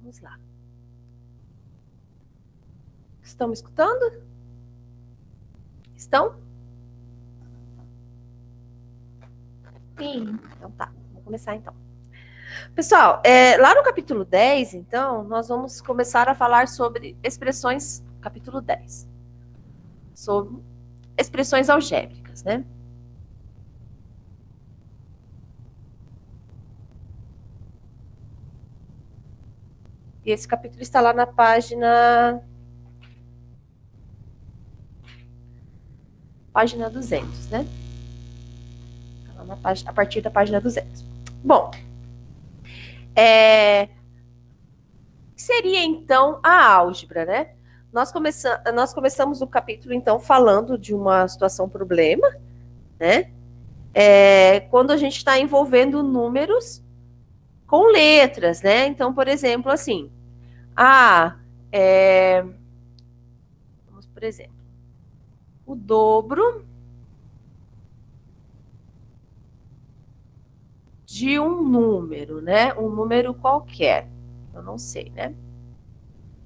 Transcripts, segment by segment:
Vamos lá. Estão me escutando? Estão? Sim. Então tá, vamos começar então. Pessoal, lá no capítulo 10, então, nós vamos começar a falar sobre expressões, capítulo 10, sobre expressões algébricas, né? E esse capítulo está lá na página 200, né? Está lá a partir da página 200. Bom, seria então a álgebra, né? Nós começamos o capítulo, então, falando de uma situação problema, né? Quando a gente está envolvendo números com letras, né? Então, por exemplo, assim, vamos, por exemplo, o dobro de um número, né? Um número qualquer, eu não sei, né?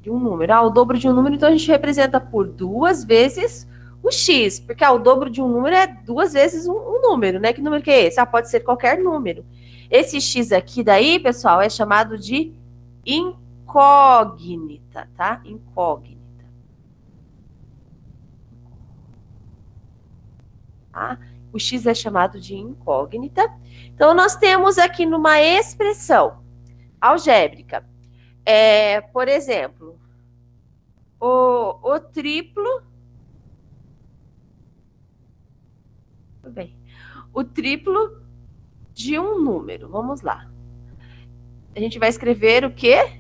De um número. O dobro de um número, então a gente representa por 2 vezes o x, porque o dobro de um número é 2 vezes um número, né? Que número que é esse? Pode ser qualquer número. Esse x aqui daí, pessoal, é chamado de incógnita, tá? Incógnita. Tá? O x é chamado de incógnita. Então, nós temos aqui numa expressão algébrica, por exemplo, o triplo. Tudo bem. O triplo de um número. Vamos lá. A gente vai escrever o quê?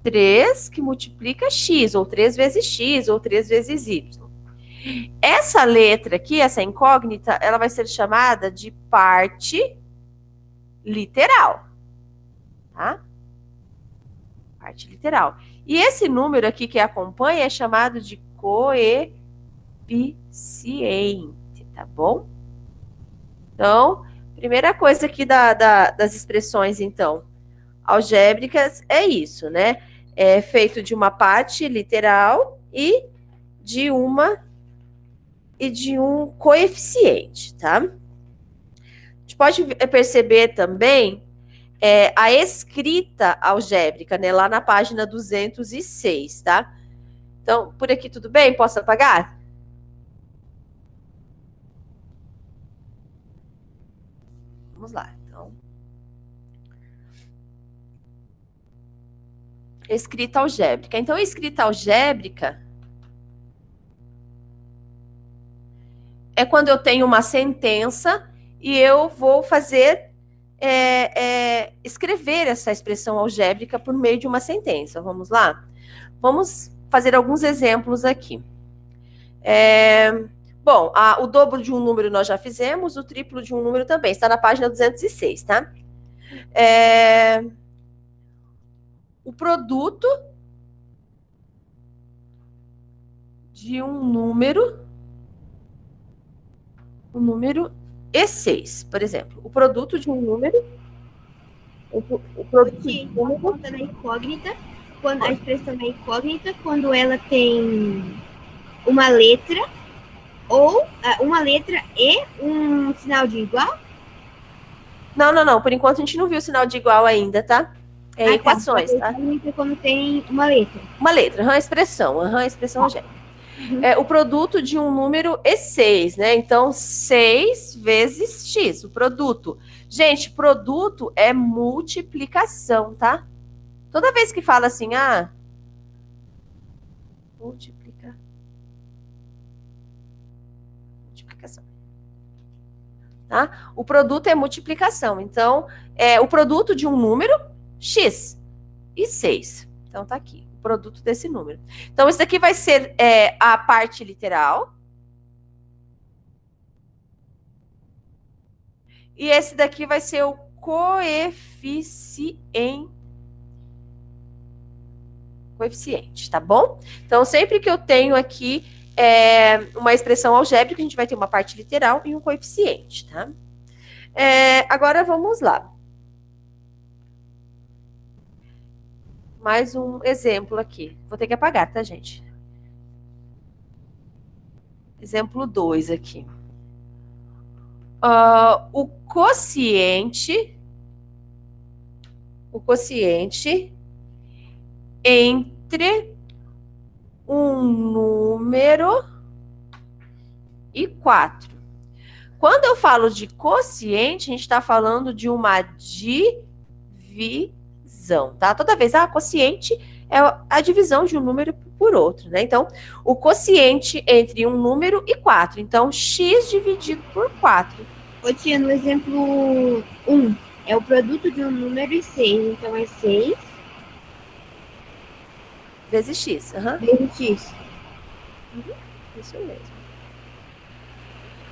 3 que multiplica x, ou 3 vezes x, ou 3 vezes y. Essa letra aqui, essa incógnita, ela vai ser chamada de parte literal. Tá? Parte literal. E esse número aqui que acompanha é chamado de coeficiente, tá bom? Então, primeira coisa aqui das expressões, então, algébricas é isso, né? É feito de uma parte literal e de um coeficiente, tá? A gente pode perceber também a escrita algébrica, né? Lá na página 206, tá? Então, por aqui tudo bem? Posso apagar? Vamos lá, então. Escrita algébrica. Então, escrita algébrica é quando eu tenho uma sentença e eu vou fazer escrever essa expressão algébrica por meio de uma sentença. Vamos lá? Vamos fazer alguns exemplos aqui. Bom, o dobro de um número nós já fizemos, o triplo de um número também. Está na página 206, tá? O produto de um número E6, por exemplo. O produto de um número. O produto de um número. Conta da incógnita, quando a expressão da incógnita, quando ela tem uma letra ou uma letra e um sinal de igual? Não. Por enquanto a gente não viu o sinal de igual ainda, tá? Equações, tá? Incógnita quando tem uma letra. Uma letra, expressão algébrica. O produto de um número E6, né? Então, 6 vezes x, o produto. Gente, produto é multiplicação, tá? Toda vez que fala assim, multiplicação. Tá? O produto é multiplicação. Então, o produto de um número, x, e 6. Então, tá aqui, o produto desse número. Então, isso aqui vai ser a parte literal. E esse daqui vai ser o coeficiente, tá bom? Então, sempre que eu tenho aqui uma expressão algébrica, a gente vai ter uma parte literal e um coeficiente, tá? Agora, vamos lá. mais um exemplo aqui. Vou ter que apagar, tá, gente? Exemplo 2 aqui. O quociente entre um número e 4. Quando eu falo de quociente, a gente está falando de uma divisão, tá? Toda vez, quociente é a divisão de um número por outro, né? Então, o quociente entre um número e 4. Então, x dividido por 4. Ô, tia, no exemplo 1, é o produto de um número e 6. Então, é 6 vezes x. vezes x. Isso mesmo.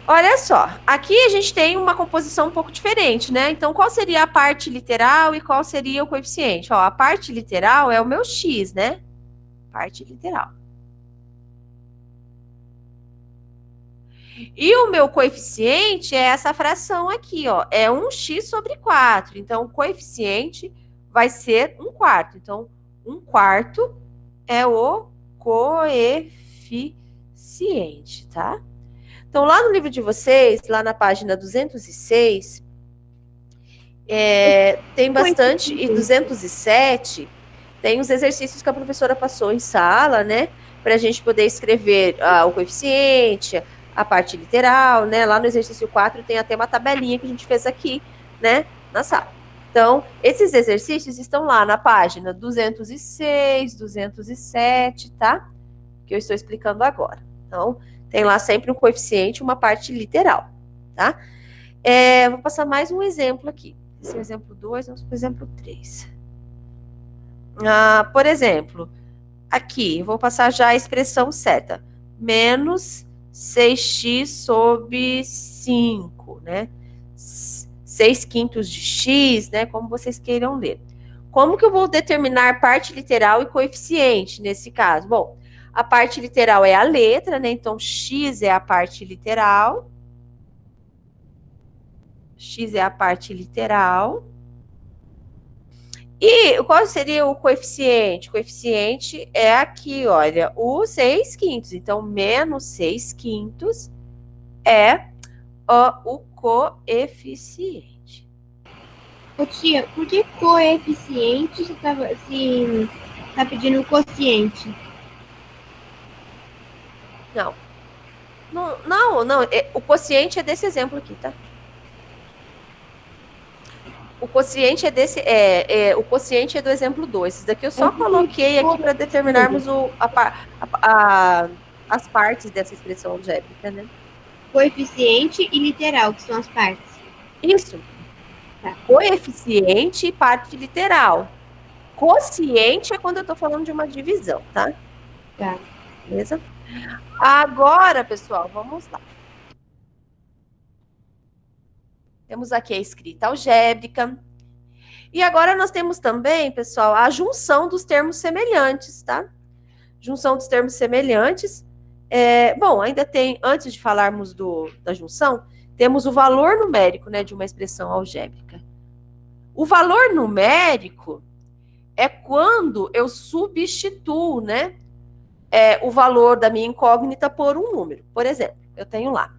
Olha só, aqui a gente tem uma composição um pouco diferente, né? Então, qual seria a parte literal e qual seria o coeficiente? Ó, a parte literal é o meu x, né? Parte literal. E o meu coeficiente é essa fração aqui, ó. É 1x sobre 4. Então, o coeficiente vai ser 1/4. Então, 1/4 é o coeficiente, tá? Então, lá no livro de vocês, lá na página 206, tem bastante, e 207, tem os exercícios que a professora passou em sala, né? Para a gente poder escrever o coeficiente, a parte literal, né? Lá no exercício 4 tem até uma tabelinha que a gente fez aqui, né? Na sala. Então, esses exercícios estão lá na página 206, 207, tá? Que eu estou explicando agora. Então, tem lá sempre um coeficiente, uma parte literal, tá? Vou passar mais um exemplo aqui. Esse é o exemplo 2, vamos para o exemplo 3. Por exemplo, aqui, vou passar já a expressão certa. Menos 6x sobre 5, né? 6/5 de x, né? Como vocês queiram ler. Como que eu vou determinar parte literal e coeficiente nesse caso? Bom, a parte literal é a letra, né? Então, x é a parte literal. X é a parte literal. E qual seria o coeficiente? O coeficiente é aqui, olha, o 6/5. Então, menos 6/5 é o coeficiente. Ô, tia, por que coeficiente se tá pedindo quociente? Não. O quociente é desse exemplo aqui, tá? O quociente é desse. O quociente é do exemplo 2. Esse daqui eu só coloquei aqui para determinarmos as partes dessa expressão algébrica, né? Coeficiente e literal, que são as partes. Isso. Tá. Coeficiente e parte literal. Quociente é quando eu estou falando de uma divisão, tá? Tá. Beleza? Agora, pessoal, vamos lá. Temos aqui a escrita algébrica. E agora nós temos também, pessoal, a junção dos termos semelhantes, tá? Junção dos termos semelhantes. Bom, ainda tem, antes de falarmos da junção, temos o valor numérico, né, de uma expressão algébrica. O valor numérico é quando eu substituo, né, o valor da minha incógnita por um número. Por exemplo, eu tenho lá.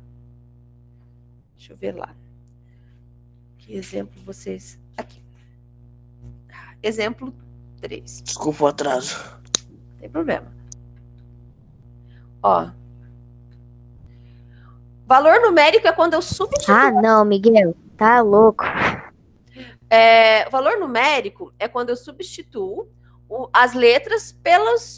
Deixa eu ver lá. Que exemplo vocês... Aqui. Exemplo 3. Desculpa o atraso. Não tem problema. Ó. Valor numérico é quando eu substituo... Ah, não, Miguel. Tá louco. Valor numérico é quando eu substituo as letras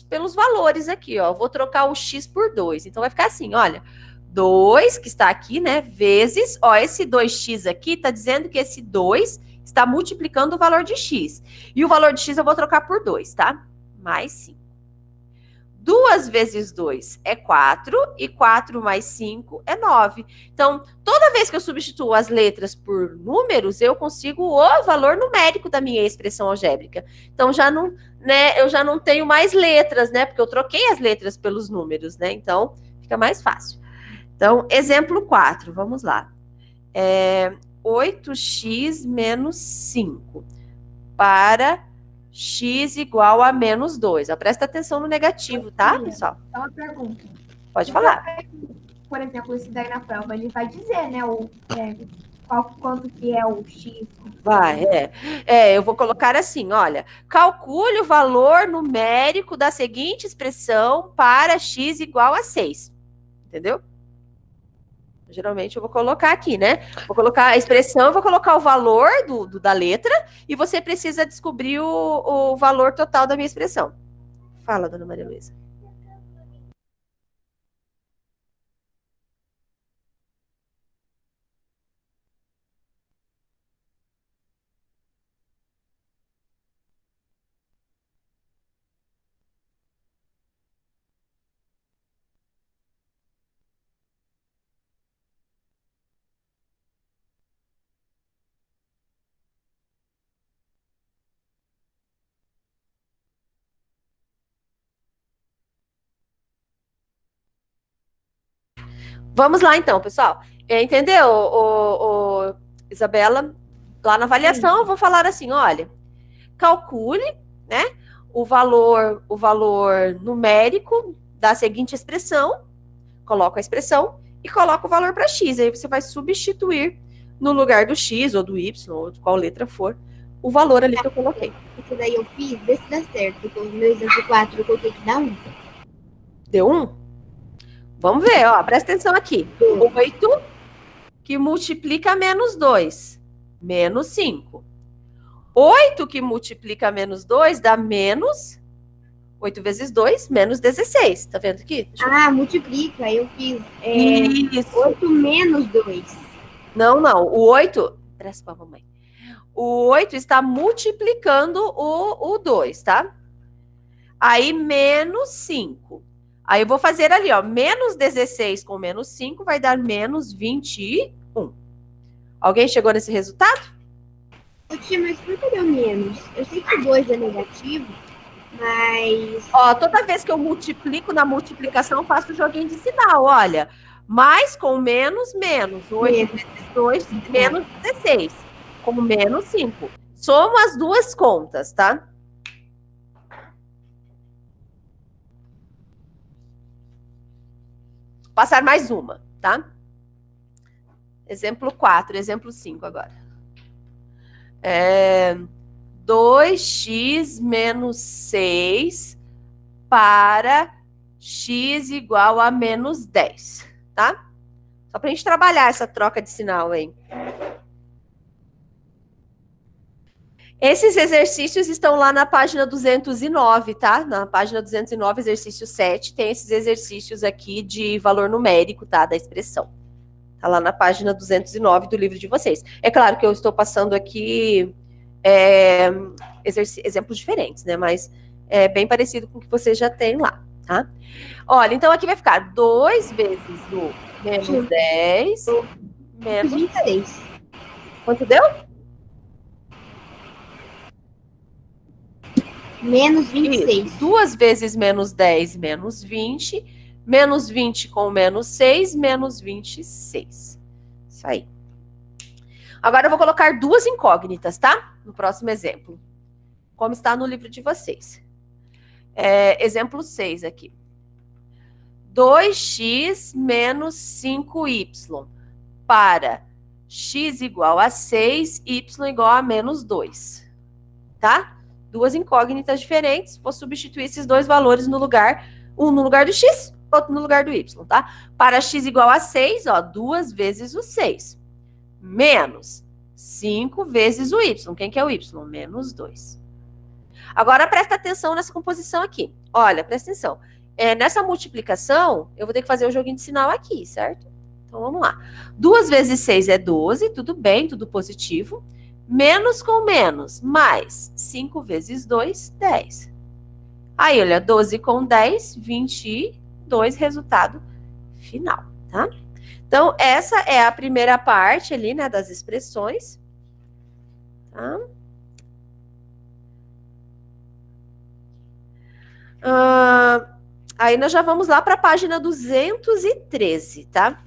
pelos valores aqui, ó. Vou trocar o x por 2. Então, vai ficar assim, olha. 2, que está aqui, né, vezes... Ó, esse 2x aqui está dizendo que esse 2 está multiplicando o valor de x. E o valor de x eu vou trocar por 2, tá? Mais 5. 2 vezes 2 é 4, e 4 mais 5 é 9. Então, toda vez que eu substituo as letras por números, eu consigo o valor numérico da minha expressão algébrica. Então, eu já não tenho mais letras, né? Porque eu troquei as letras pelos números, né? Então, fica mais fácil. Então, exemplo 4, vamos lá. 8x menos 5 para x igual a menos 2. Ó, presta atenção no negativo, tá, pessoal? Só uma pergunta. Pode falar. Por exemplo, esse daí na prova, ele vai dizer, né, quanto que é o X. Vai, eu vou colocar assim, olha, calcule o valor numérico da seguinte expressão para x igual a 6. Entendeu? Geralmente eu vou colocar aqui, né? Vou colocar a expressão, vou colocar o valor da letra e você precisa descobrir o valor total da minha expressão. Fala, dona Maria Luísa. Vamos lá, então, pessoal. Entendeu, Isabela? Lá na avaliação, eu vou falar assim, olha, calcule, né, o valor numérico da seguinte expressão, coloca a expressão e coloca o valor para x. Aí você vai substituir no lugar do x ou do y, ou de qual letra for, o valor ali que eu coloquei. Isso daí eu fiz, vê se dá certo. Com o meu exemplo 4, eu coloquei que dá 1. Deu 1? Vamos ver, ó, presta atenção aqui. 8 que multiplica menos 2, menos 5. 8 que multiplica menos 2 dá menos 8 vezes 2, menos 16. Tá vendo aqui? Multiplica. Eu fiz Isso. 8 menos 2. Não. O 8... Presta pra mamãe. O 8 está multiplicando o 2, tá? Aí, menos 5. Aí, eu vou fazer ali, ó. Menos 16 com menos 5 vai dar menos 21. Alguém chegou nesse resultado? Tia, mas por que deu menos? Eu sei que 2 é negativo, mas... Ó, toda vez que eu multiplico na multiplicação, eu faço o joguinho de sinal, olha. Mais com menos, menos. 8 vezes 2, menos 16. Com menos 5. Somo as duas contas, tá? Passar mais uma, tá? Exemplo 4, exemplo 5 agora. 2x menos 6 para x igual a menos 10, tá? Só pra gente trabalhar essa troca de sinal aí. Esses exercícios estão lá na página 209, tá? Na página 209, exercício 7, tem esses exercícios aqui de valor numérico, tá? Da expressão. Tá lá na página 209 do livro de vocês. É claro que eu estou passando aqui exemplos diferentes, né? Mas é bem parecido com o que vocês já têm lá, tá? Olha, então aqui vai ficar 2 vezes o menos 10 menos 26. Quanto deu? Menos 26. Isso. 2 vezes menos 10 menos 20. Menos 20 com menos 6, menos 26. Isso aí. Agora eu vou colocar duas incógnitas, tá? No próximo exemplo. Como está no livro de vocês. Exemplo 6 aqui. 2x menos 5y para x igual a 6, y igual a menos 2. Tá? Duas incógnitas diferentes. Vou substituir esses dois valores no lugar, um no lugar do x, outro no lugar do y, tá? Para x igual a 6, ó, 2 vezes o 6. Menos 5 vezes o y. Quem que é o y? Menos 2. Agora, presta atenção nessa composição aqui. Olha, presta atenção. Nessa multiplicação, eu vou ter que fazer o joguinho de sinal aqui, certo? Então, vamos lá. 2 vezes 6 é 12, tudo bem, tudo positivo. Menos com menos, mais 5 vezes 2, 10. Aí, olha, 12 com 10, 22, resultado final, tá? Então, essa é a primeira parte ali, né, das expressões. Tá? Aí, nós já vamos lá para a página 213, tá?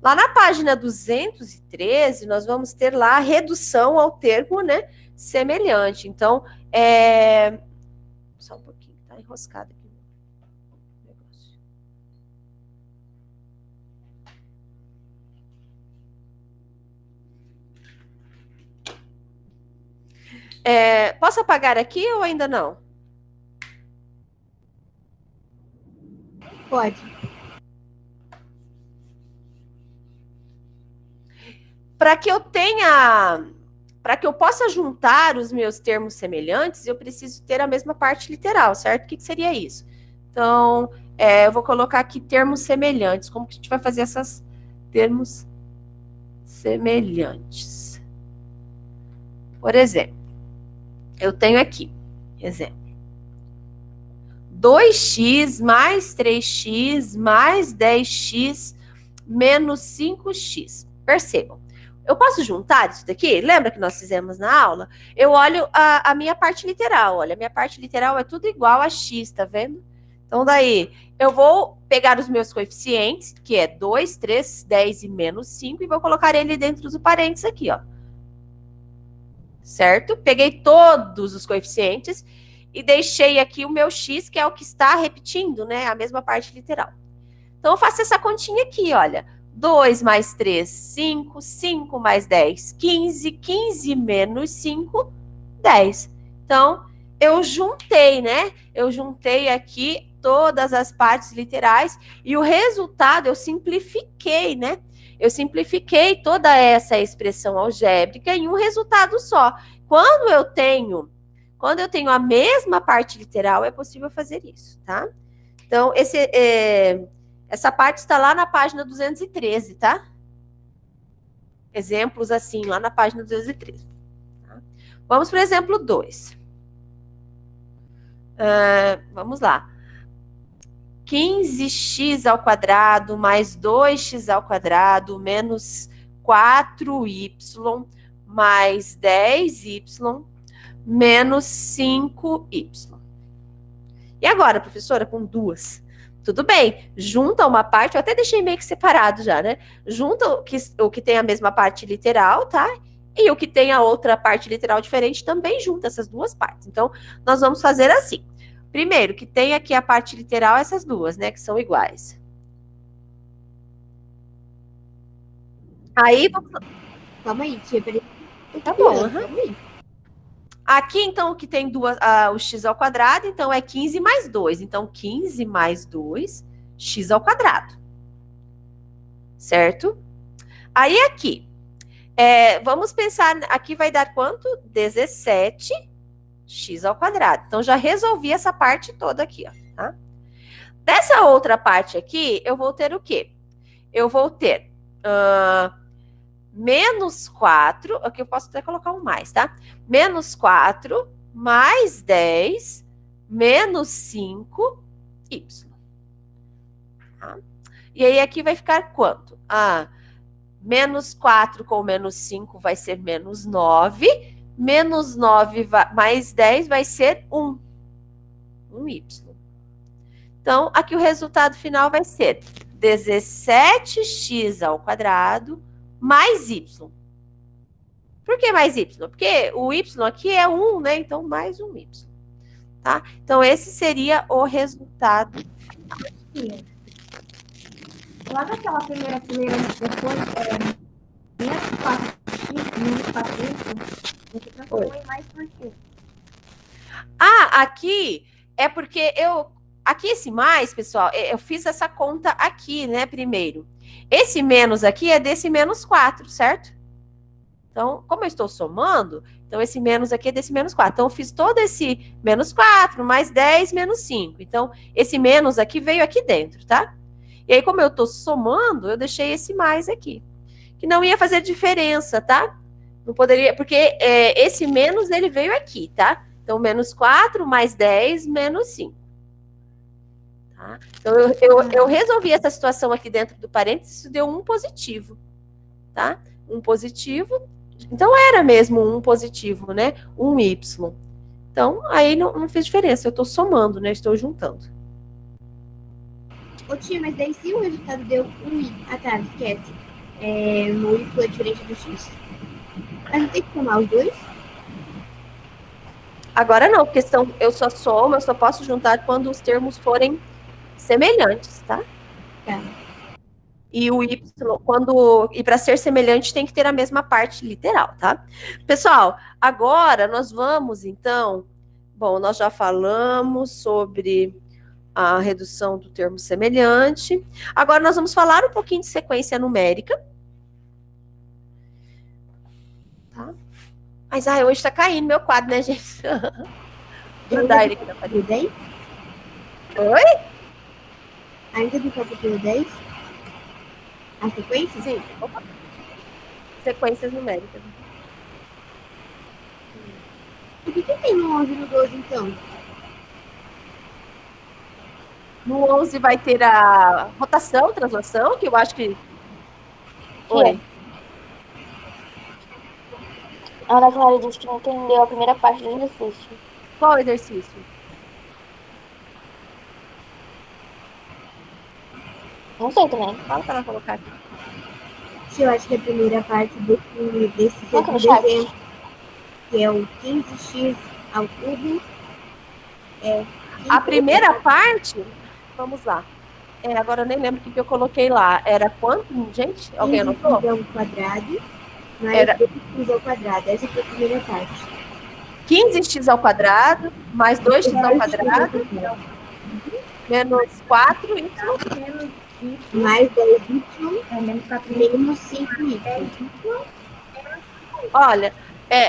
Lá na página 213, nós vamos ter lá a redução ao termo, né, semelhante. Então, só um pouquinho, tá enroscado aqui o negócio. Posso apagar aqui ou ainda não? Pode. Para que eu possa juntar os meus termos semelhantes, eu preciso ter a mesma parte literal, certo? O que seria isso? Então, eu vou colocar aqui termos semelhantes. Como que a gente vai fazer esses termos semelhantes? Por exemplo, eu tenho aqui, exemplo, 2x mais 3x mais 10x menos 5x. Percebam. Eu posso juntar isso daqui? Lembra que nós fizemos na aula? Eu olho a minha parte literal. Olha, a minha parte literal é tudo igual a x, tá vendo? Então, daí, eu vou pegar os meus coeficientes, que é 2, 3, 10 e menos 5, e vou colocar ele dentro do parênteses aqui, ó. Certo? Peguei todos os coeficientes e deixei aqui o meu x, que é o que está repetindo, né? A mesma parte literal. Então, eu faço essa continha aqui, olha. 2 mais 3, 5, 5 mais 10, 15, 15 menos 5, 10. Então, eu juntei, né? Eu juntei aqui todas as partes literais e o resultado eu simplifiquei, né? Eu simplifiquei toda essa expressão algébrica em um resultado só. Quando eu tenho a mesma parte literal, é possível fazer isso, tá? Então, essa parte está lá na página 213, tá? Exemplos assim, lá na página 213. Tá? Vamos para o exemplo 2. Vamos lá. 15x ao quadrado mais 2x ao quadrado menos 4y mais 10y menos 5y. E agora, professora, com duas? Tudo bem, junta uma parte, eu até deixei meio que separado já, né? Junta o que tem a mesma parte literal, tá? E o que tem a outra parte literal diferente também junta essas duas partes. Então, nós vamos fazer assim. Primeiro, que tem aqui a parte literal, essas duas, né? Que são iguais. Aí, Calma aí, tia. Peraí. Tá bom, Calma aí. Aqui, então, o que tem o x ao quadrado, então, é 15 mais 2. Então, 15 mais 2, x ao quadrado. Certo? Aí, aqui, vamos pensar, aqui vai dar quanto? 17x ao quadrado. Então, já resolvi essa parte toda aqui, ó, tá? Dessa outra parte aqui, eu vou ter o quê? Eu vou ter menos 4, aqui eu posso até colocar um mais, tá? Menos 4 mais 10 menos 5y. Tá? E aí aqui vai ficar quanto? Menos 4 com menos 5 vai ser menos 9. Menos 9 mais 10 vai ser 1. 1y. Então, aqui o resultado final vai ser 17x ao quadrado mais y. Por que mais y? Porque o y aqui é 1, né? Então, mais 1y. Tá? Então, esse seria o resultado. Lá naquela primeira fileira, depois, menos 4x, menos 4y, você transformou em mais por quê? Aqui é porque aqui esse mais, pessoal, eu fiz essa conta aqui, né, primeiro. Esse menos aqui é desse menos 4, certo? Então, como eu estou somando, então esse menos aqui é desse menos 4. Então, eu fiz todo esse menos 4, mais 10, menos 5. Então, esse menos aqui veio aqui dentro, tá? E aí, como eu estou somando, eu deixei esse mais aqui. Que não ia fazer diferença, tá? Não poderia, porque esse menos, ele veio aqui, tá? Então, menos 4 mais 10 menos 5. Tá? Então, eu resolvi essa situação aqui dentro do parênteses, isso deu um positivo, tá? Um positivo. Então, era mesmo um positivo, né? Um y. Então, aí não fez diferença. Eu estou somando, né? Estou juntando. Ô tia, mas daí se o resultado deu 1y... Ah, tá, esquece. múltipla diferente do x. Mas não tem que somar os dois? Agora não, porque eu só somo, eu só posso juntar quando os termos forem semelhantes, tá? Tá. E o y, e para ser semelhante tem que ter a mesma parte literal, tá? Pessoal, agora nós vamos então, bom, nós já falamos sobre a redução do termo semelhante. Agora nós vamos falar um pouquinho de sequência numérica. Tá? Mas hoje tá caindo meu quadro, né, gente? Grudar ele aqui na parede. 10? Oi? Ainda do capítulo 10? A sequência? Sim. Opa. Sequências numéricas. O que tem no 11 e no 12, então? No 11 vai ter a rotação, translação, que eu acho que... Oi. A Ana Clara disse que não entendeu a primeira parte do exercício. Qual exercício? Não sei também. Fala para ela colocar aqui. Eu acho que a primeira parte desse Coloca no segundo chat. exemplo, que é o 15x ao cubo, A primeira parte, vamos lá. Agora eu nem lembro o que eu coloquei lá. Era quanto, gente? Alguém anotou? 15x ao quadrado, mais Era 2x ao quadrado. Essa foi a primeira parte. 15x ao quadrado, mais 2x ao quadrado, menos 4y, Mais 10y, Menos 4 menos 5y. Olha,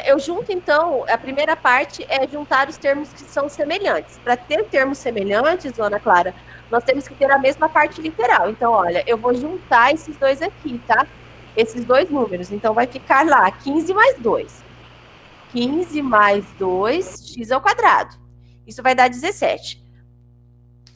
eu junto, então, a primeira parte é juntar os termos que são semelhantes. Para ter termos semelhantes, Ana Clara, nós temos que ter a mesma parte literal. Então, olha, eu vou juntar esses dois aqui, tá? Esses dois números. Então, vai ficar lá 15 mais 2. 15 mais 2, x ao quadrado. Isso vai dar 17.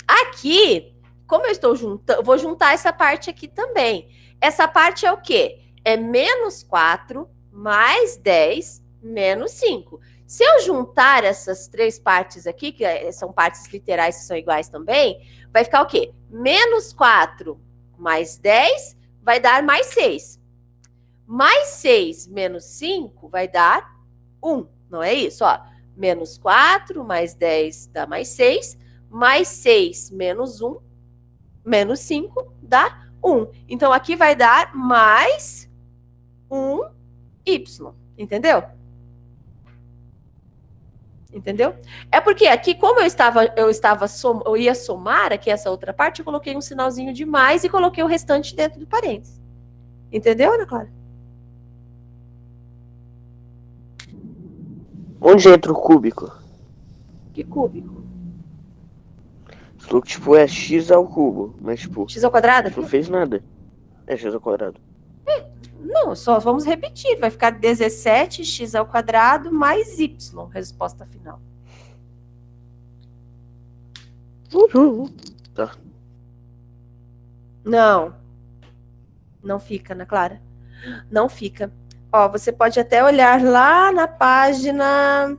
Aqui, como eu estou juntando, vou juntar essa parte aqui também. Essa parte é o quê? É menos 4 mais 10 menos 5. Se eu juntar essas três partes aqui, que são partes literais que são iguais também, vai ficar o quê? Menos 4 mais 10 vai dar mais 6. Mais 6 menos 5 vai dar 1. Não é isso? Ó, menos 4 mais 10 dá mais 6. Mais 6 menos 1, menos 5 dá 1. Então, aqui vai dar mais 1y. Entendeu? Entendeu? É porque aqui, como eu ia somar aqui essa outra parte, eu coloquei um sinalzinho de mais e coloquei o restante dentro do parênteses. Entendeu, Ana Clara? Onde entra o cúbico? Que cúbico? Falou que, tipo, é x ao cubo, mas, tipo, X ao quadrado? não fez nada. É x ao quadrado. Não, só vamos repetir. Vai ficar 17x ao quadrado mais y, resposta final. Tá. Não. Não fica, Ana Clara. Não fica. Ó, você pode até olhar lá na página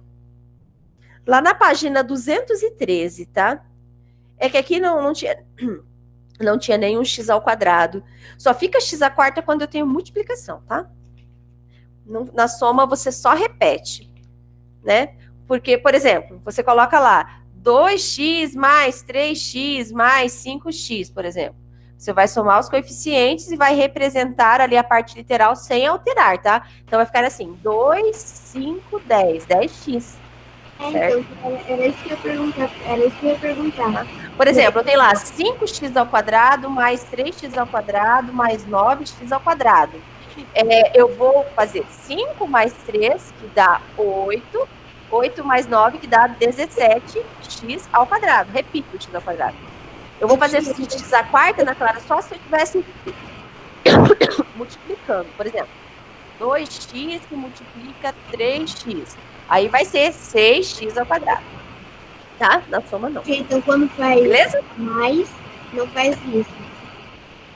213, tá? É que aqui não tinha nenhum x ao quadrado. Só fica x à quarta quando eu tenho multiplicação, tá? Na soma você só repete, né? Porque, por exemplo, você coloca lá 2x mais 3x mais 5x, por exemplo. Você vai somar os coeficientes e vai representar ali a parte literal sem alterar, tá? Então vai ficar assim, 2, 5, 10, 10x. Então, era isso que eu ia perguntar. Por exemplo, eu tenho lá 5x ao quadrado mais 3x ao quadrado mais 9x ao quadrado. Eu vou fazer 5 mais 3, que dá 8. 8 mais 9, que dá 17x ao quadrado. Repito o x ao quadrado. Eu vou fazer esse x à quarta, Ana Clara, só se eu estivesse multiplicando. Por exemplo, 2x que multiplica 3x. Aí vai ser 6x ao quadrado. Tá? Na soma, não. Então, quando faz Beleza? mais, não faz isso.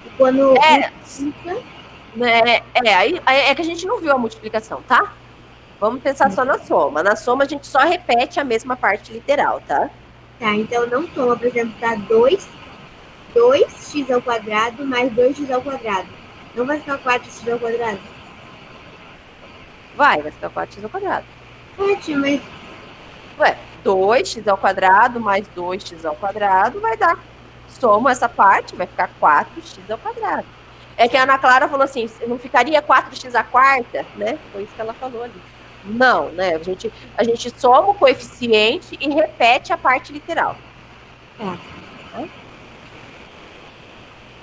E quando multiplica... Aí é que a gente não viu a multiplicação, tá? Vamos pensar só na soma. Na soma, a gente só repete a mesma parte literal, tá? Tá, então não soma, por exemplo, tá 2x ao quadrado mais 2x ao quadrado. Não vai ficar 4x ao quadrado? Vai ficar 4x ao quadrado. Tia, mas Ué, 2x ao quadrado mais 2x ao quadrado vai dar. Soma essa parte, vai ficar 4x ao quadrado. É que a Ana Clara falou assim, não ficaria 4x à quarta, né? Foi isso que ela falou ali. Não, né? A gente soma o coeficiente e repete a parte literal. Tá.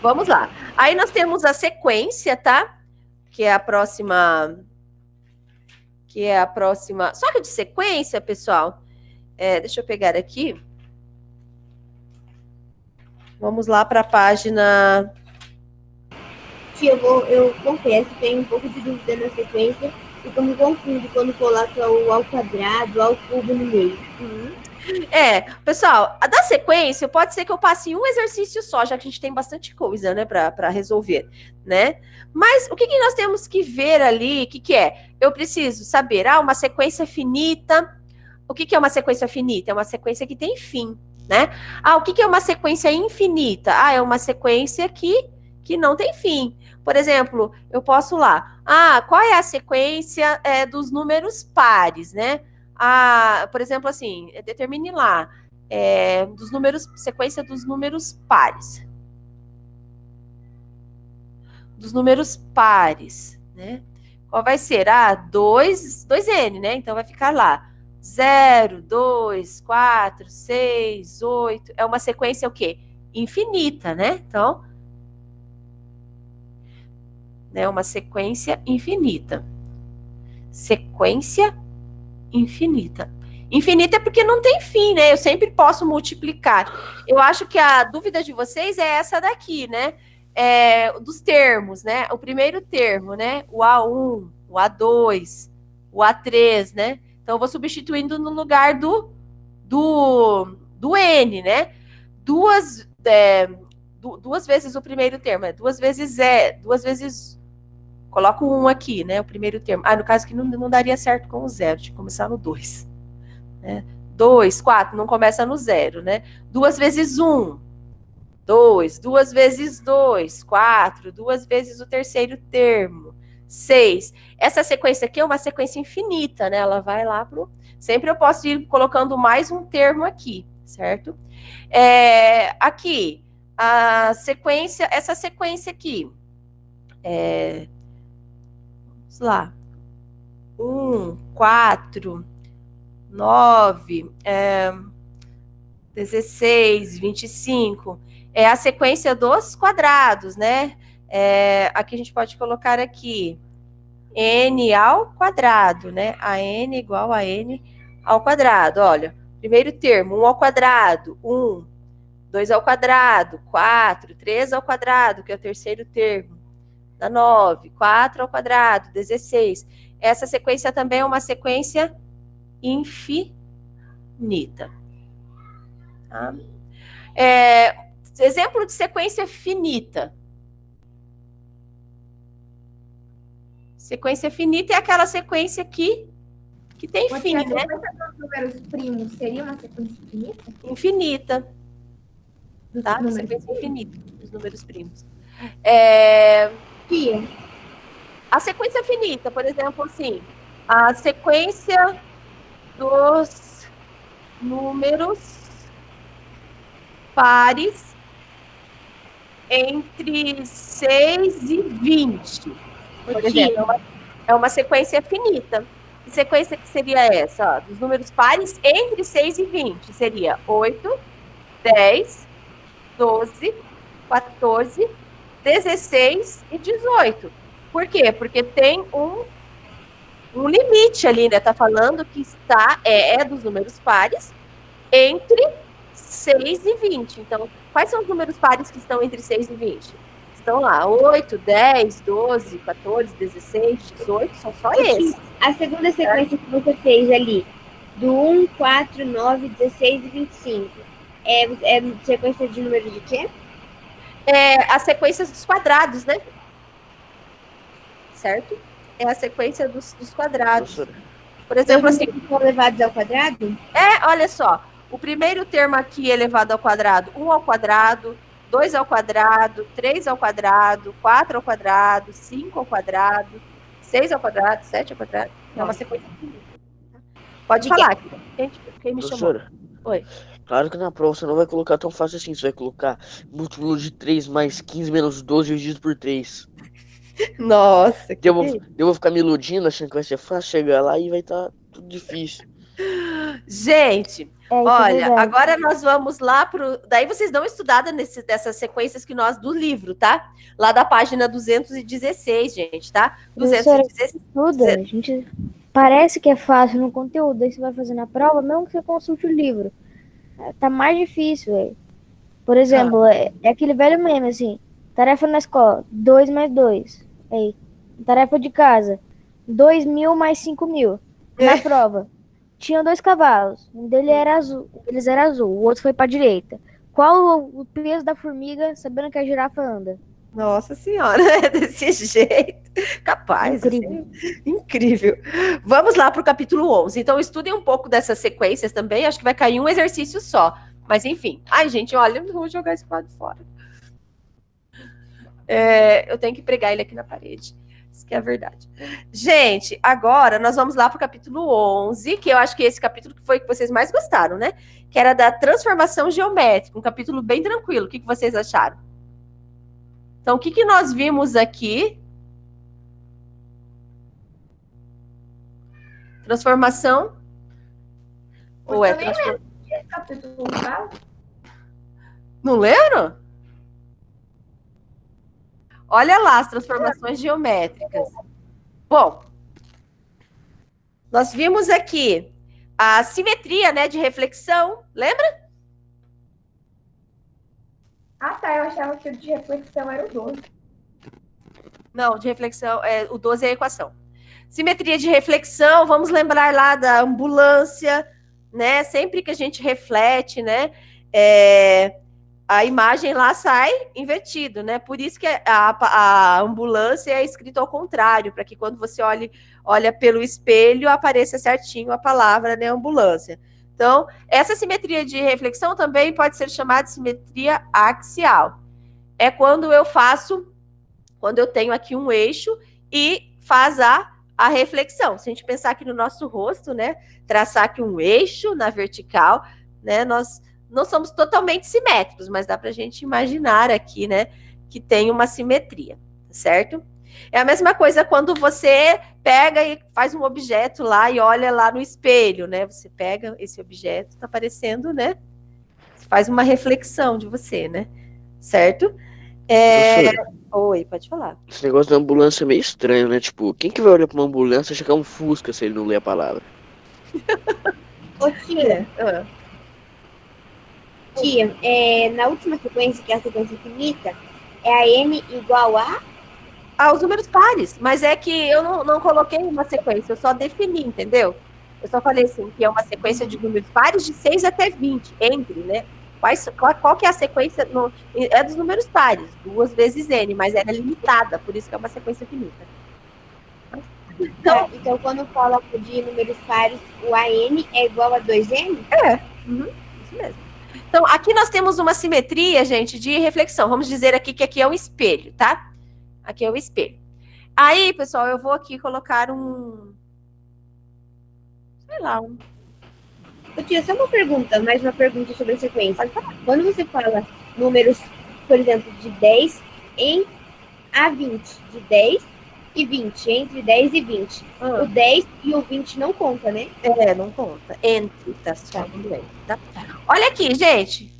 Vamos lá. Aí nós temos a sequência, tá? Que é a próxima. Só que de sequência, pessoal, deixa eu pegar aqui. Vamos lá para a página. Tia, eu confesso, tenho um pouco de dúvida na sequência, e eu me confundo quando coloca o ao quadrado, ao cubo no meio. Pessoal, a da sequência pode ser que eu passe em um exercício só, já que a gente tem bastante coisa, né, para resolver, né? Mas o que nós temos que ver ali? O que é? Eu preciso saber, uma sequência finita. O que é uma sequência finita? É uma sequência que tem fim, né? O que é uma sequência infinita? É uma sequência que não tem fim. Por exemplo, eu posso lá, qual é a sequência dos números pares, né? Por exemplo, assim, determine lá, sequência dos números pares. Dos números pares, né? Qual vai ser? 2n, né? Então vai ficar lá, 0, 2, 4, 6, 8. É uma sequência o quê? Infinita, né? Então, é uma sequência infinita. Sequência infinita. Infinita é porque não tem fim, né? Eu sempre posso multiplicar. Eu acho que a dúvida de vocês é essa daqui, né? Dos termos, né? O primeiro termo, né? O A1, o A2, o A3, né? Então, eu vou substituindo no lugar do N, né? Duas vezes o primeiro termo, duas vezes coloco 1 aqui, né? O primeiro termo. No caso que não daria certo com o 0, tinha que começar no 2. Né? 2, 4, não começa no 0, né? 2 vezes 1, 2. 2 vezes 2, 4. 2 vezes o terceiro termo, 6. Essa sequência aqui é uma sequência infinita, né? Ela vai lá pro... Sempre eu posso ir colocando mais um termo aqui, certo? Aqui, essa sequência aqui, vamos lá, 1, 4, 9, 16, 25, é a sequência dos quadrados, né? Aqui a gente pode colocar aqui, n ao quadrado, né? A n igual a n ao quadrado, olha, primeiro termo, 1 ao quadrado, 1, 2 ao quadrado, 4, 3 ao quadrado, que é o terceiro termo, dá 9, 4 ao quadrado, 16. Essa sequência também é uma sequência infinita. Tá? Exemplo de sequência finita. Sequência finita é aquela sequência que tem fim, A né? sequência dos números primos seria uma sequência infinita? Infinita. Dos Tá? números Sequência primos? infinita dos números primos. Tia, A sequência finita, por exemplo, assim, a sequência dos números pares entre 6 e 20. Por exemplo, é uma sequência finita. Que sequência que seria essa? Dos números pares entre 6 e 20. Seria 8, 10, 12, 14, 16 e 18. Por quê? Porque tem um limite ali, né? Tá falando que é dos números pares entre 6 e 20. Então, quais são os números pares que estão entre 6 e 20? Estão lá, 8, 10, 12, 14, 16, 18, são só esses. a segunda sequência que você fez ali, do 1, 4, 9, 16 e 25, é sequência de número de quê? As sequências dos quadrados, né? Certo? É a sequência dos quadrados. Professora, Por exemplo, assim, São elevados ao quadrado? olha só, o primeiro termo aqui elevado ao quadrado, 1 ao quadrado, 2 ao quadrado, 3 ao quadrado, 4 ao quadrado, 5 ao quadrado, 6 ao quadrado, 7 ao quadrado. É uma sequência infinita. Pode falar. Quem me chamou? Professora, Oi. claro que na prova você não vai colocar tão fácil assim. Você vai colocar múltiplo de 3 mais 15 menos 12 dividido por 3. Nossa, que Eu vou ficar me iludindo, achando que vai ser fácil chegar lá e vai estar tudo difícil. Gente, É, isso é olha, verdade. agora nós vamos lá pro. Daí vocês dão uma estudada dessas sequências que nós do livro, tá? Lá da página 216, gente, tá? Professora, 216. tudo, a gente parece que é fácil no conteúdo, aí você vai fazer na prova, mesmo que você consulte o livro. Tá mais difícil, velho. Por exemplo, é aquele velho meme, assim, tarefa na escola, 2 mais 2. Aí, tarefa de casa, 2.000 mais 5.000. Na prova, tinham 2 cavalos, um deles era azul, o outro foi pra direita. Qual o peso da formiga, sabendo que a girafa anda? Nossa senhora, é desse jeito. Capaz. Incrível. Assim, incrível. Vamos lá para o capítulo 11. Então, estudem um pouco dessas sequências também. Acho que vai cair um exercício só. Mas, enfim. Ai, gente, olha, eu vou jogar esse quadro fora. Eu tenho que pregar ele aqui na parede. Isso que é a verdade. Gente, agora nós vamos lá para o capítulo 11, que eu acho que esse capítulo que foi que vocês mais gostaram, né? Que era da transformação geométrica. Um capítulo bem tranquilo. O que vocês acharam? Então, o que nós vimos aqui? Transformação? Ou é transformação? Esse capítulo, tá? Não leram? Olha lá as transformações geométricas. Bom, nós vimos aqui a simetria, né, de reflexão. Lembra? Ah, tá. Eu achava que o de reflexão era o 12. Não, de reflexão, o 12 é a equação. Simetria de reflexão, vamos lembrar lá da ambulância, né? Sempre que a gente reflete, né? A imagem lá sai invertido, né? Por isso que a ambulância é escrita ao contrário, para que quando você olha pelo espelho, apareça certinho a palavra, né? Ambulância. Então, essa simetria de reflexão também pode ser chamada de simetria axial. É quando eu tenho aqui um eixo e faz a reflexão. Se a gente pensar aqui no nosso rosto, né? Traçar aqui um eixo na vertical, né? Nós não somos totalmente simétricos, mas dá para a gente imaginar aqui, né? Que tem uma simetria, certo? É a mesma coisa quando você pega e faz um objeto lá e olha lá no espelho, né? Você pega esse objeto, tá aparecendo, né? Faz uma reflexão de você, né? Certo? Oi, pode falar. Esse negócio da ambulância é meio estranho, né? Tipo, quem que vai olhar pra uma ambulância e achar que é um Fusca se ele não lê a palavra? Ô, tia, na última sequência, que é a sequência infinita, é a n igual a... Os números pares, mas é que eu não coloquei uma sequência, eu só defini, entendeu? Eu só falei assim, que é uma sequência de números pares de 6 até 20, entre, né? Qual que é a sequência? É dos números pares, 2 vezes n, mas ela é limitada, por isso que é uma sequência finita. Então, quando fala de números pares, o AN é igual a 2N? Isso mesmo. Então, aqui nós temos uma simetria, gente, de reflexão. Vamos dizer aqui que aqui é um espelho, tá? Aqui é o espelho. Aí, pessoal, eu vou aqui colocar Eu tinha só uma pergunta, mais uma pergunta sobre a sequência. Quando você fala números, por exemplo, de 10 a 20, de 10 e 20, entre 10 e 20, o 10 e o 20 não conta, né? Não conta. Entre, tá falando entre, tá? Olha aqui, gente.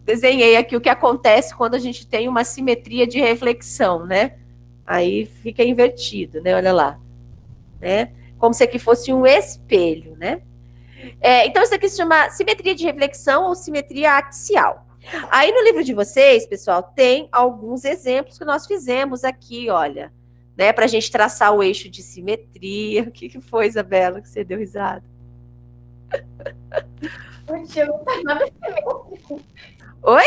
Desenhei aqui o que acontece quando a gente tem uma simetria de reflexão, né? Aí fica invertido, né? Olha lá. Né? Como se aqui fosse um espelho, né? Então, isso aqui se chama simetria de reflexão ou simetria axial. Aí, no livro de vocês, pessoal, tem alguns exemplos que nós fizemos aqui, olha, né? Para a gente traçar o eixo de simetria. O que foi, Isabela, que você deu risada? O tio não tá nada simétrico. Oi?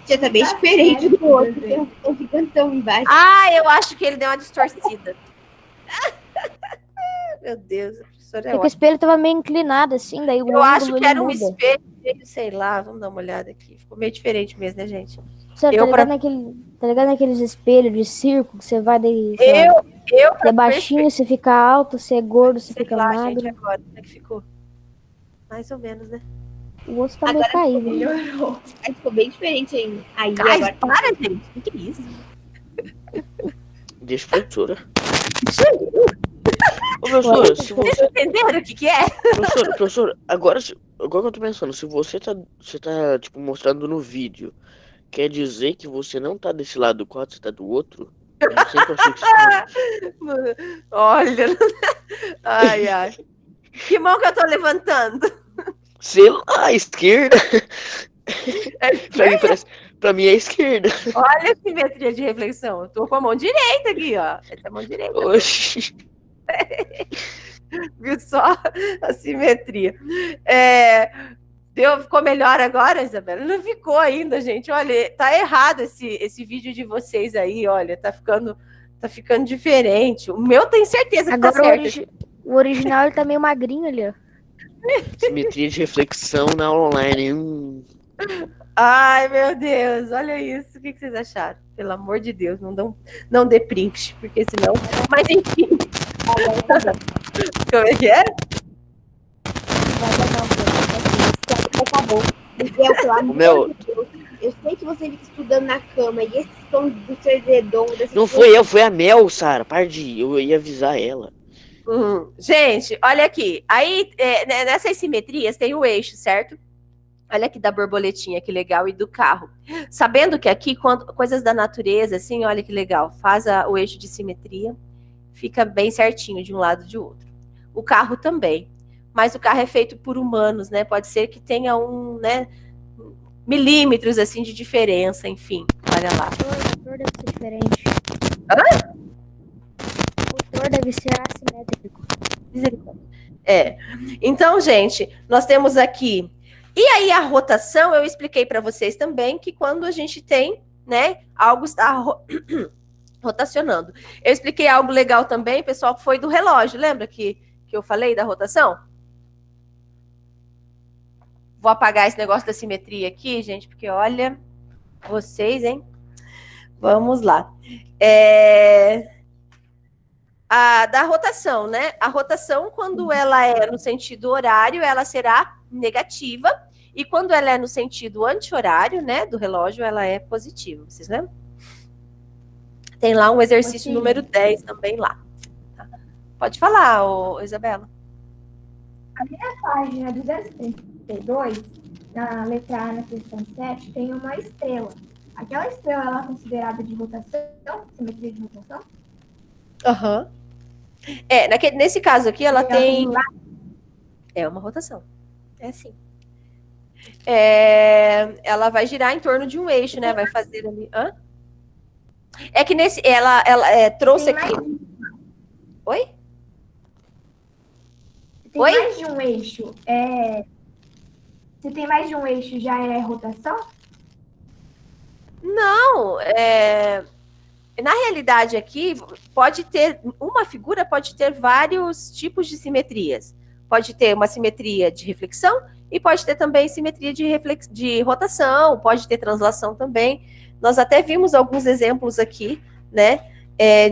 Já tá bem diferente do outro, tem um gigantão embaixo. Eu acho que ele deu uma distorcida. Meu Deus, a professora é Porque o ótima. espelho tava meio inclinado, assim, daí o Eu acho ângulo que ele era um muda. espelho, sei lá, vamos dar uma olhada aqui. Ficou meio diferente mesmo, né, gente? Você Eu, tá ligado naqueles espelhos de circo que você vai daí, sei lá, eu você é pra baixinho, você fica alto, você é gordo, você sei fica lá, gente, magro. agora, como é que ficou? Mais ou menos, né? O osso tá meio Agora caído. Melhorou. Aí ficou bem diferente aí. Aí Ai, agora para, gente. O que é isso? Deixa a professora. Ô, professora, se Vocês você. entenderam o que é? Professora, agora que eu tô pensando, se você tá, tipo, mostrando no vídeo, quer dizer que você não tá desse lado do quadro, você tá do outro? Eu sempre achei que você tava. Olha. Ai, ai. Que mão que eu tô levantando? Sei lá, a esquerda. É, Pra mim é a esquerda. olha a simetria de reflexão. Eu tô com a mão direita aqui, ó. Essa é a mão direita. Oxi. Viu só a simetria? Ficou melhor agora, Isabela? Não ficou ainda, gente. Olha, tá errado esse vídeo de vocês aí, olha, tá ficando diferente. O meu tem certeza que tá Agora certo. o original ele tá meio magrinho ali, ó. Simetria de reflexão na aula online. Ai, meu Deus, olha isso. O que vocês acharam? Pelo amor de Deus, não dê print, porque senão. Mas enfim. Como é que é? acabou. Miguel, pelo amor Meu, de Deus. Eu sei que você fica estudando na cama e esses tons do seu redondo. não foi eu, foi a Mel, Sara. Para de. Eu ia avisar ela. Gente, olha aqui. Aí, nessas simetrias tem o eixo, certo? Olha aqui da borboletinha, que legal, e do carro. Sabendo que aqui, coisas da natureza, assim, olha que legal, faz o eixo de simetria, fica bem certinho de um lado e de outro. O carro também. Mas o carro é feito por humanos, né? Pode ser que tenha milímetros, assim, de diferença, enfim. Olha lá. O motor deve ser diferente. O motor deve ser assimétrico. Então, gente, nós temos aqui. E aí a rotação, eu expliquei para vocês também que quando a gente tem, né, algo está rotacionando. Eu expliquei algo legal também, pessoal, que foi do relógio. Lembra que eu falei da rotação? Vou apagar esse negócio da simetria aqui, gente, porque olha, vocês, hein? Vamos lá. Da rotação, né? A rotação, quando ela é no sentido horário, ela será negativa. E quando ela é no sentido anti-horário, né, do relógio, ela é positiva. Vocês lembram? Tem lá um exercício número 10 também lá. Tá? Pode falar, Isabela. A minha página 232, na letra A, na questão 7, tem uma estrela. Aquela estrela, ela é considerada de rotação? Simetria de rotação? Aham. Nesse caso aqui, ela tem... É uma rotação. É assim. Ela vai girar em torno de um eixo, né? Vai fazer ali... Hã? É que nesse... Ela trouxe aqui... Oi? Tem mais de um eixo. Se tem mais de um eixo, já é rotação? Não, na realidade aqui, uma figura pode ter vários tipos de simetrias. Pode ter uma simetria de reflexão e pode ter também simetria de rotação, pode ter translação também. Nós até vimos alguns exemplos aqui, né,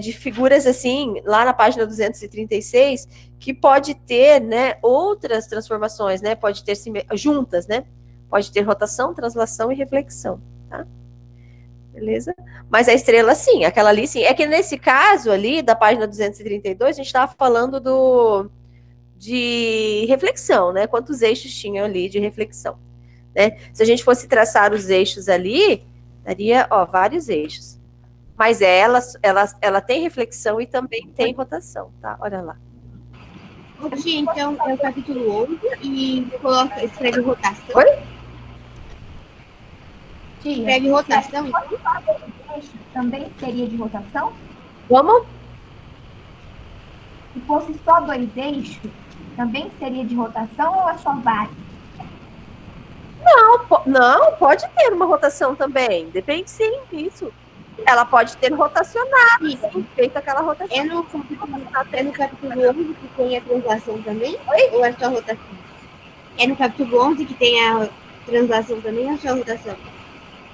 de figuras assim, lá na página 236, que pode ter, né, outras transformações, né, pode ter juntas, né, pode ter rotação, translação e reflexão, tá? Beleza? Mas a estrela, sim, aquela ali, sim. É que nesse caso ali, da página 232, a gente estava falando de reflexão, né? Quantos eixos tinham ali de reflexão, né? Se a gente fosse traçar os eixos ali, daria, vários eixos. Mas ela tem reflexão e também tem rotação, tá? Olha lá. Aqui, então, é o capítulo 11 e escreve rotação. Oi? Escreve rotação. Também seria de rotação? Vamos? Se fosse só dois eixos, também seria de rotação ou é só vários? Não, pode ter uma rotação também. Depende, sim, isso. Ela pode ter rotacionado, Sim. sim, feito aquela rotação. É no capítulo 11 que tem a translação também? Ou é só rotação? É no capítulo 11 que tem a translação também ou é só rotação?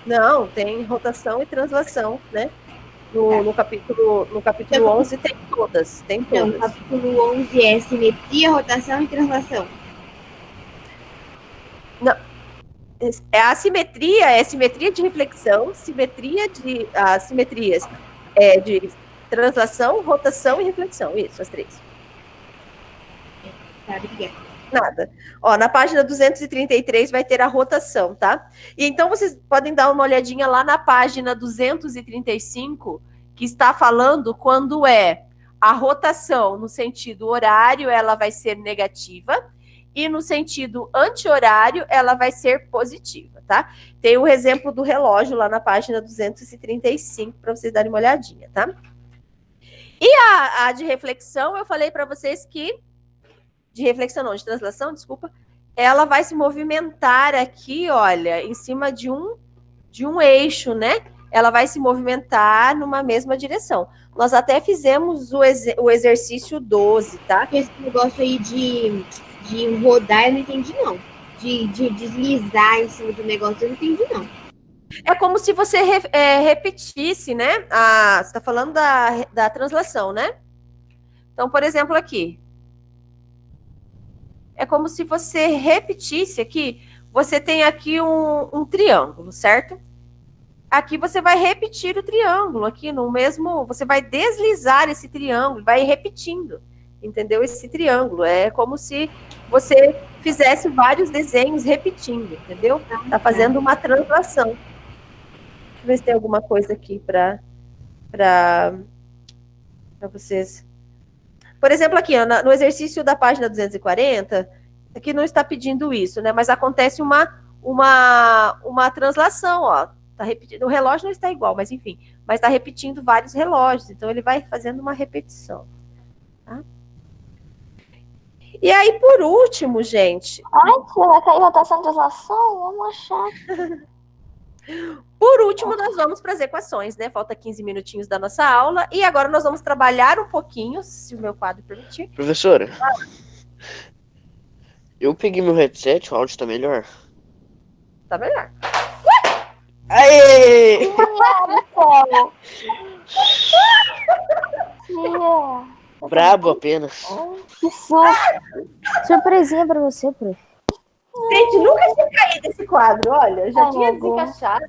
Não, tem rotação e translação, né? No capítulo Então, 11 tem todas, tem Não, o todas. capítulo 11 é simetria, rotação e translação. É a simetria, é simetria de reflexão, as simetrias de translação, rotação e reflexão. Isso, as três. Tá, obrigada. Nada. Ó, na página 233 vai ter a rotação, tá? E então vocês podem dar uma olhadinha lá na página 235, que está falando quando é a rotação no sentido horário, ela vai ser negativa, e no sentido anti-horário, ela vai ser positiva, tá? Tem o exemplo do relógio lá na página 235, para vocês darem uma olhadinha, tá? E a de reflexão, eu falei para vocês que de reflexão não, de translação, desculpa, ela vai se movimentar aqui, olha, em cima de um eixo, né? Ela vai se movimentar numa mesma direção. Nós até fizemos o exercício 12, tá? Esse negócio aí de rodar, eu não entendi, não. De deslizar em cima do negócio, eu não entendi, não. É como se você repetisse, né? Você está falando da translação, né? Então, por exemplo, aqui. É como se você repetisse aqui. Você tem aqui um triângulo, certo? Aqui você vai repetir o triângulo, aqui no mesmo. Você vai deslizar esse triângulo, vai repetindo, entendeu? Esse triângulo. É como se você fizesse vários desenhos repetindo, entendeu? Tá fazendo uma translação. Deixa eu ver se tem alguma coisa aqui para vocês. Por exemplo, aqui, ó, no exercício da página 240, aqui não está pedindo isso, né? Mas acontece uma translação, ó. Tá repetindo. O relógio não está igual, mas enfim. Mas está repetindo vários relógios, então ele vai fazendo uma repetição. Tá? E aí, por último, gente. Ai, tia, vai cair rotação de translação? Vamos achar. Por último, nós vamos para as equações, né? Falta 15 minutinhos da nossa aula. E agora nós vamos trabalhar um pouquinho, se o meu quadro permitir. Professora, eu peguei meu headset, o áudio tá melhor? Tá melhor. Aê! Tia, Brabo apenas. que susto. Surpresinha pra você, prof. Gente, nunca tinha caído esse quadro, olha. Eu já Ai, tinha meu Deus. desencaixado.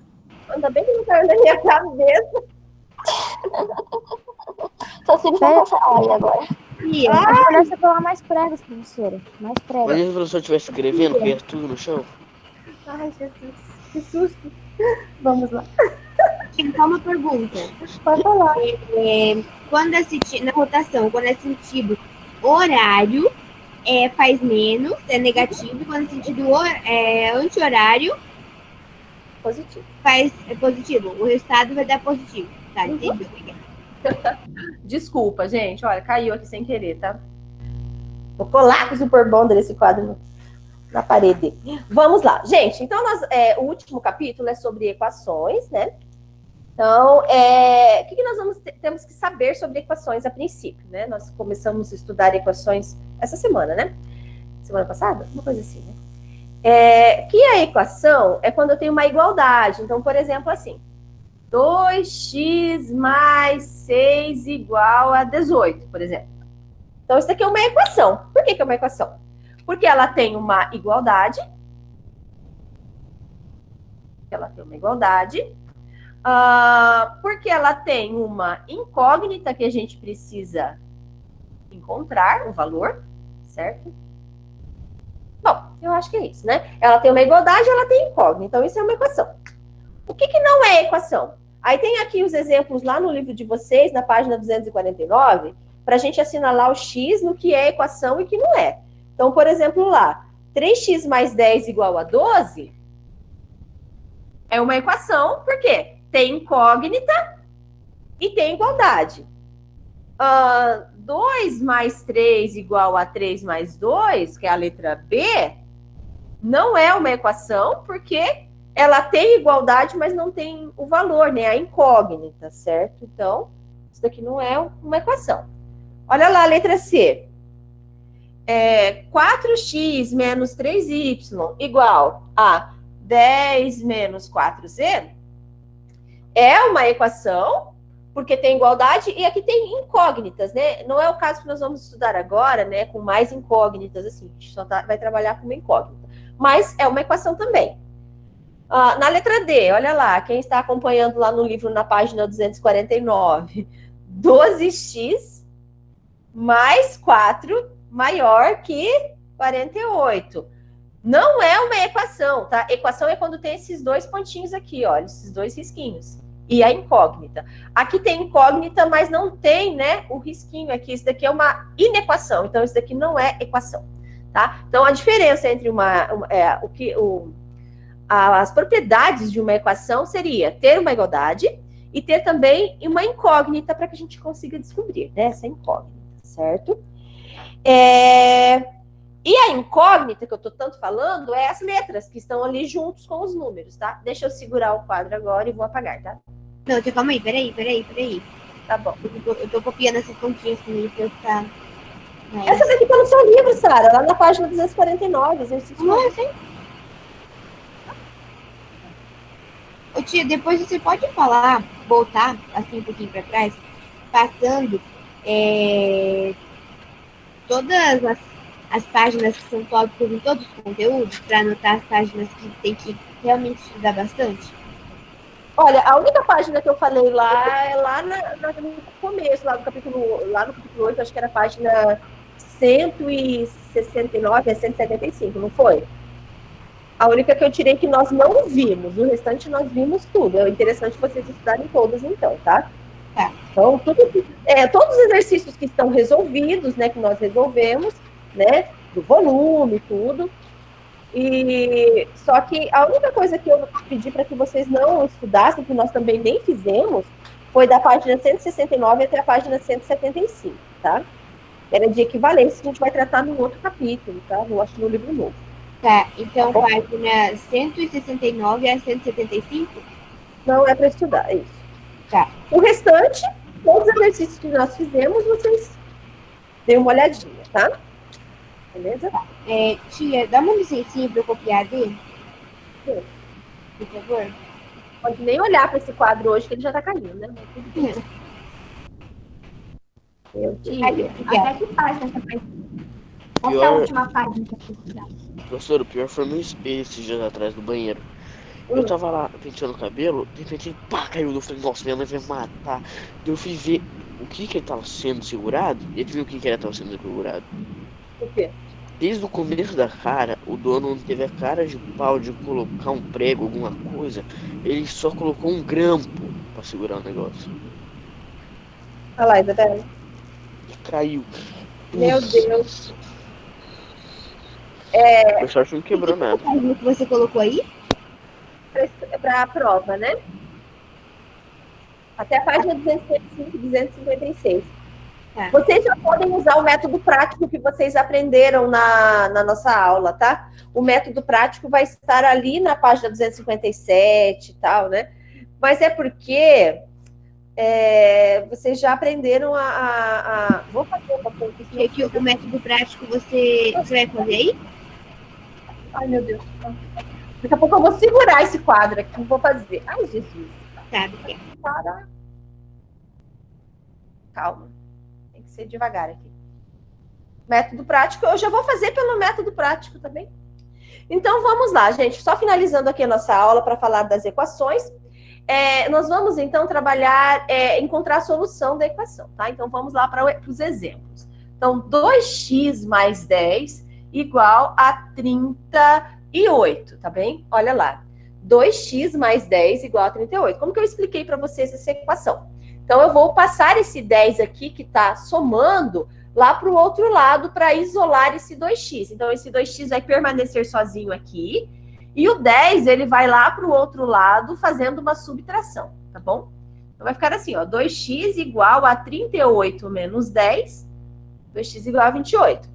Ainda bem que não caiu na minha cabeça. Só se ele for passar aí agora. E Acho melhor você colar mais pregos, professora. Mais pregos. Imagina se o professor estivesse escrevendo com ia tudo no chão. Ai, Jesus, que susto. Vamos lá. só uma pergunta. Pode falar. Quando é na rotação, quando é sentido horário, faz menos, é negativo. Quando é sentido anti-horário, Positivo. é positivo. O resultado vai dar positivo. Tá, entendi. Obrigada. Desculpa, gente. Olha, caiu aqui sem querer, tá? Vou colar com o Super Bonder esse quadro na parede. Vamos lá. Gente, então o último capítulo é sobre equações, né? Então, o que nós temos que saber sobre equações a princípio, né? Nós começamos a estudar equações essa semana, né? Semana passada? Uma coisa assim, né? Que a equação é quando eu tenho uma igualdade. Então, por exemplo, assim, 2x mais 6 igual a 18, por exemplo. Então, isso aqui é uma equação. Por que é uma equação? Porque ela tem uma igualdade. Porque ela tem uma incógnita que a gente precisa encontrar o valor, certo? Bom, eu acho que é isso, né? Ela tem uma igualdade, ela tem incógnita. Então, isso é uma equação. O que não é equação? Aí tem aqui os exemplos lá no livro de vocês, na página 249, para a gente assinalar o x no que é equação e que não é. Então, por exemplo, lá, 3x mais 10 igual a 12 é uma equação, por quê? Tem incógnita e tem igualdade. 2 mais 3 igual a 3 mais 2, que é a letra B, não é uma equação, porque ela tem igualdade, mas não tem o valor, né? A incógnita, certo? Então, isso daqui não é uma equação. Olha lá a letra C. 4x menos 3y igual a 10 menos 4z é uma equação, porque tem igualdade, e aqui tem incógnitas, né? Não é o caso que nós vamos estudar agora, né? Com mais incógnitas, assim, a gente só vai trabalhar com uma incógnita. Mas é uma equação também. Na letra D, olha lá, quem está acompanhando lá no livro, na página 249, 12x mais 4 maior que 48. Não é uma equação, tá? Equação é quando tem esses dois pontinhos aqui, olha, esses dois risquinhos. E a incógnita. Aqui tem incógnita, mas não tem, né, o risquinho aqui. Isso daqui é uma inequação, então isso daqui não é equação, tá? Então a diferença entre as propriedades de uma equação seria ter uma igualdade e ter também uma incógnita para que a gente consiga descobrir, né, essa incógnita, certo? E a incógnita que eu estou tanto falando é as letras que estão ali juntos com os números, tá? Deixa eu segurar o quadro agora e vou apagar, tá? Não, calma aí, peraí. Tá bom. Eu tô copiando essas pontinhas também pra eu ficar... Essa daqui tá no seu livro, Sara, lá na página 249, exercício. Sim. Ô tia, depois você pode voltar assim um pouquinho para trás, passando todas as páginas que são tópicos em todos os conteúdos, para anotar as páginas que tem que realmente estudar bastante? Olha, a única página que eu falei lá é lá no começo, lá no capítulo 8, acho que era a página 169, 175, não foi? A única que eu tirei que nós não vimos, o restante nós vimos tudo. É interessante vocês estudarem todas então, tá? Tá. Então, todos os exercícios que estão resolvidos, né, que nós resolvemos, né, do volume, tudo. E só que a única coisa que eu pedi para que vocês não estudassem, que nós também nem fizemos, foi da página 169 até a página 175, tá? Era de equivalência, que a gente vai tratar num outro capítulo, tá? Eu acho no livro novo. Tá, então página 169 a 175? Não é para estudar, é isso. Tá. O restante, todos os exercícios que nós fizemos, vocês dêem uma olhadinha, tá? Beleza? Tá. Tia, dá uma licencinha para eu copiar dele? Sim. Por favor. Pode nem olhar para esse quadro hoje, que ele já tá caindo, né? Mas tudo bem. Meu Tia, até que página você faz? Essa é a última página que eu precisava. Professor, o pior foi esses dias atrás do banheiro. Eu tava lá penteando o cabelo, de repente, pá, caiu. Eu falei, nossa, minha mãe vai me matar. Eu fui ver o que ele tava sendo segurado, e ele viu o que ele tava sendo segurado. O quê? Desde o começo da cara, o dono não teve a cara de pau de colocar um prego, alguma coisa. Ele só colocou um grampo pra segurar o negócio. Olha lá, Isabela. E caiu. Meu Deus. Eu só acho que não quebrou nada. O que você colocou aí? Para a prova, né? Até a página 255, 256. Tá. Vocês já podem usar o método prático que vocês aprenderam na nossa aula, tá? O método prático vai estar ali na página 257 e tal, né? Mas é porque vocês já aprenderam Vou fazer uma coisa. Que o método prático você vai fazer aí? Ai, meu Deus. Daqui a pouco eu vou segurar esse quadro aqui e vou fazer. Ai, Jesus. Tá, Para. Calma. Tem que ser devagar aqui. Método prático, eu já vou fazer pelo método prático também. Então, vamos lá, gente. Só finalizando aqui a nossa aula para falar das equações. Nós vamos, então, trabalhar, encontrar a solução da equação, tá? Então, vamos lá para os exemplos. Então, 2x mais 10 igual a 38, tá bem? Olha lá. 2x mais 10 igual a 38. Como que eu expliquei para vocês essa equação? Então, eu vou passar esse 10 aqui, que está somando, lá para o outro lado, para isolar esse 2x. Então, esse 2x vai permanecer sozinho aqui. E o 10, ele vai lá para o outro lado, fazendo uma subtração, tá bom? Então, vai ficar assim, ó. 2x igual a 38 menos 10. 2x igual a 28.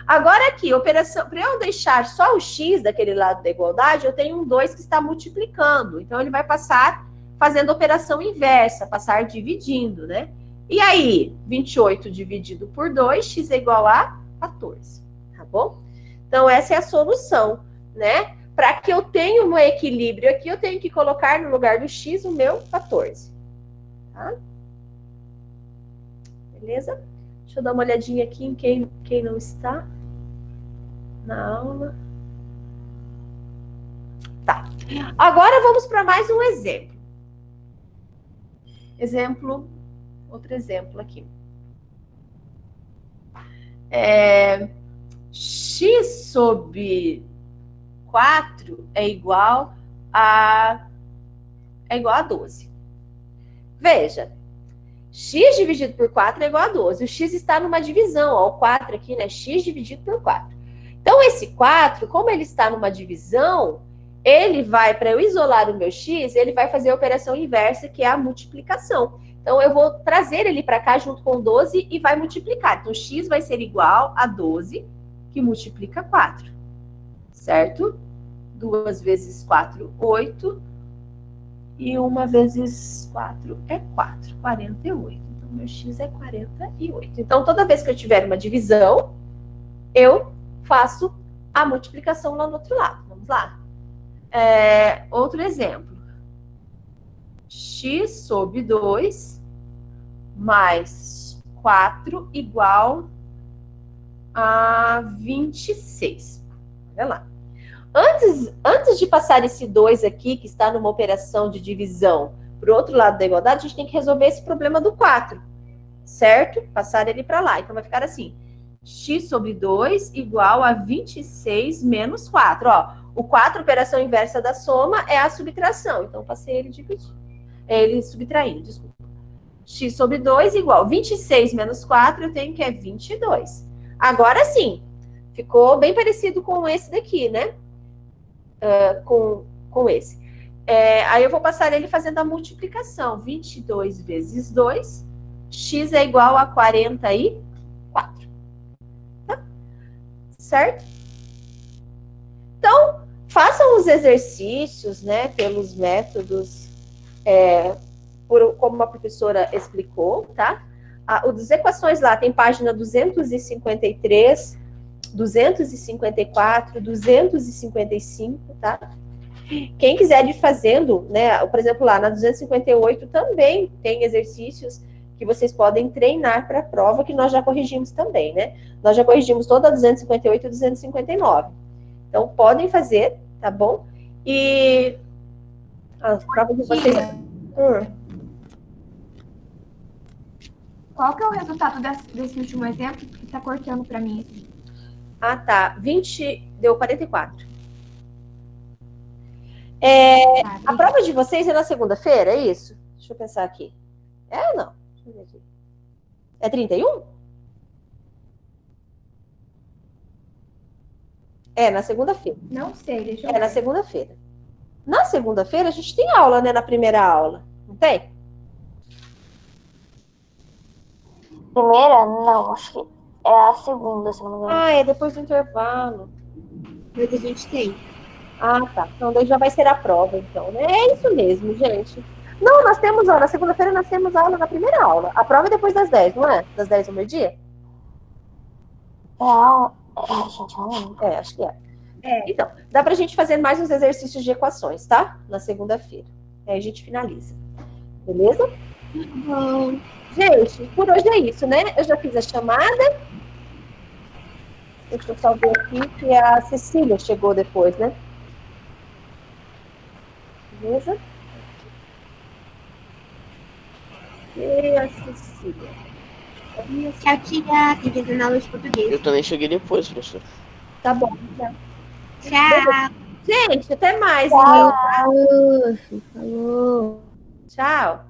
Agora aqui, operação, para eu deixar só o x daquele lado da igualdade, eu tenho um 2 que está multiplicando. Então, ele vai passar fazendo operação inversa, passar dividindo, né? E aí, 28 dividido por 2, x é igual a 14, tá bom? Então, essa é a solução, né? Para que eu tenha um equilíbrio aqui, eu tenho que colocar no lugar do x o meu 14, tá? Beleza? Deixa eu dar uma olhadinha aqui em quem não está na aula. Tá. Agora vamos para mais um exemplo. Outro exemplo aqui. X sobre 4 é igual a 12. Veja, x dividido por 4 é igual a 12. O x está numa divisão, ó, o 4 aqui, né? X dividido por 4. Então, esse 4, como ele está numa divisão, ele vai, para eu isolar o meu x, ele vai fazer a operação inversa, que é a multiplicação. Então, eu vou trazer ele para cá junto com 12 e vai multiplicar. Então, x vai ser igual a 12, que multiplica 4. Certo? 2 vezes 4, 8. E 1 vezes 4 é 4, 48. Então, meu x é 48. Então, toda vez que eu tiver uma divisão, eu faço a multiplicação lá no outro lado. Vamos lá. Outro exemplo. X sobre 2 mais 4 igual a 26. Olha lá. Antes de passar esse 2 aqui, que está numa operação de divisão, para o outro lado da igualdade, a gente tem que resolver esse problema do 4, certo? Passar ele para lá. Então, vai ficar assim, x sobre 2 igual a 26 menos 4. Ó, o 4, operação inversa da soma, é a subtração. Então, passei ele dividindo. Ele subtraindo, desculpa. X sobre 2 igual a 26 menos 4, eu tenho que é 22. Agora sim, ficou bem parecido com esse daqui, né? Com esse. Aí eu vou passar ele fazendo a multiplicação. 22 vezes 2, x é igual a 44. Tá? Certo? Então, façam os exercícios, né, pelos métodos, como a professora explicou, tá? As equações lá tem página 253, 254, 255, tá? Quem quiser ir fazendo, né, por exemplo, lá na 258 também tem exercícios que vocês podem treinar para a prova, que nós já corrigimos também, né? Nós já corrigimos toda a 258 e 259. Então, podem fazer, tá bom? E a prova de vocês... Qual que é o resultado desse último exemplo que tá cortando para mim aqui? Ah, tá. 20 deu 44. A prova de vocês é na segunda-feira, é isso? Deixa eu pensar aqui. Ou não? Deixa eu ver aqui. É 31? Na segunda-feira. Não sei, deixa eu ver. Na segunda-feira. Na segunda-feira, a gente tem aula, né? Na primeira aula. Não tem? Primeira? Não, acho que é a segunda, se não me engano. É depois do intervalo. Porque a gente tem. Ah, tá. Então daí já vai ser a prova, então, né? É isso mesmo, gente. Não, nós temos aula. Na segunda-feira nós temos aula na primeira aula. A prova é depois das 10, não é? Das 10 ao meio-dia? Gente, eu não lembro. Acho que é. Então, dá pra gente fazer mais uns exercícios de equações, tá? Na segunda-feira. Aí a gente finaliza. Beleza? Bom, Gente, por hoje é isso, né? Eu já fiz a chamada. Deixa eu só ver aqui que a Cecília chegou depois, né? Beleza? E a Cecília. tchau, tia. Tem que entrar na aula de português. Eu também cheguei depois, professor. Tá bom. Tchau. Tchau. Gente, até mais. Falou. Tchau.